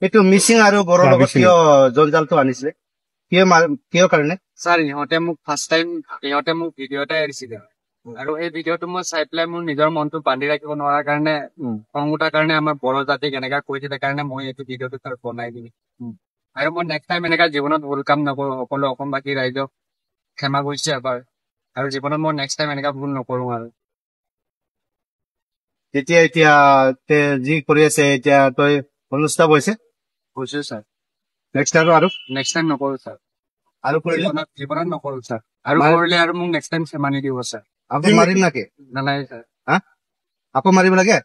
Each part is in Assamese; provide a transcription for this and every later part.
এইটো মিচিং আৰু বড়োৰ লগত কিয় জঞ্জালটো আনিছিলে কিয় কাৰণে ছাৰ ইহঁতে মোক ফাৰ্ষ্ট টাইম ইহঁতে মোক ভিডিঅ' এটা এৰিছিলে আৰু এই ভিডিঅ'টো মই চাই পেলাই মোৰ নিজৰ মনটো বান্ধি ৰাখিব নোৱাৰাৰ কাৰণে খং উঠাৰ কাৰণে আমাৰ বড়ো জাতিক এনেকা কৈছিলে কাৰণে মই এইটো ভিডিঅ'টো তাৰ বনাই দিম আৰু মই নেক্সট টাইম এনেকা জীৱনত ভুল কাম নকৰো সকলো অসমবাসী ৰাইজক ক্ষমা কৰিছে এবাৰ আৰু জীৱনত মই নেক্সট টাইম এনেকা ভুল নকৰো আৰু এতিয়া যি কৰি আছে এতিয়া তই অনুস্থাপ হৈছে কৈছো ছাৰ নেক্সট আৰু নেক্সট টাইম নকৰো ছাৰ আৰু কৰিলে জীৱনত নকৰো ছাৰ আৰু কৰিলে আৰু মোক নেক্সট টাইম ক্ষমা নিদিব ছাৰ আকৌ মাৰিম নাকি নালাগে ছাৰ আকৌ মাৰিব লাগে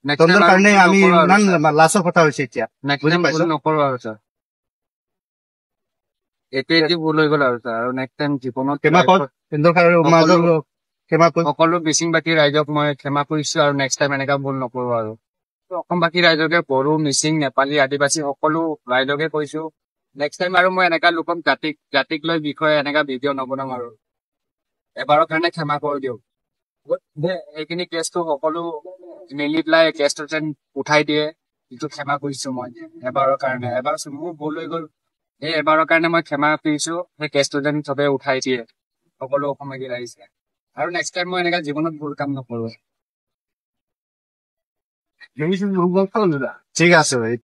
তন্দৰ কাৰণে আমি ইমান লাচৰ কথা হৈছে এতিয়া বুজি পাইছো নকৰো আৰু ছাৰ এইটো ভুল হৈ গল আৰু ছাৰ আৰু নেক্সট টাইম জীৱনত সকলো মিচিংবাসী ৰাইজক মই ক্ষমা কৰিছো আৰু নেক্সট টাইম এনেকা ভুল নকৰো আৰু অসমবাসী ৰাইজকে বড়ো মিচিং নেপালী আদিবাসী সকলো ৰাইজকে কৈছো নেক্সট টাইম আৰু মই এনেকা লোকক জাতিক লৈ বিষয়ে এনেকা ভিডিঅ' নবনাম আৰু এবাৰৰ কাৰণে ক্ষমা কৰি দিয়ক এইখিনি কেছটো সকলো মিলি পেলাই কেছটো যেন উঠাই দিয়ে যিটো ক্ষমা কৰিছো মই এবাৰৰ কাৰণে এবাৰ মোৰ ভুল হৈ গল এই এবাৰৰ কাৰণে মই ক্ষমা কৰিছো সেই কেছটো যেন চবে উঠাই দিয়ে সকলো অসমবাসী ৰাইজে আৰু নেক্সট টাইম মই এনেকা জীৱনত ভুল কাম নকৰো ঠিক আছে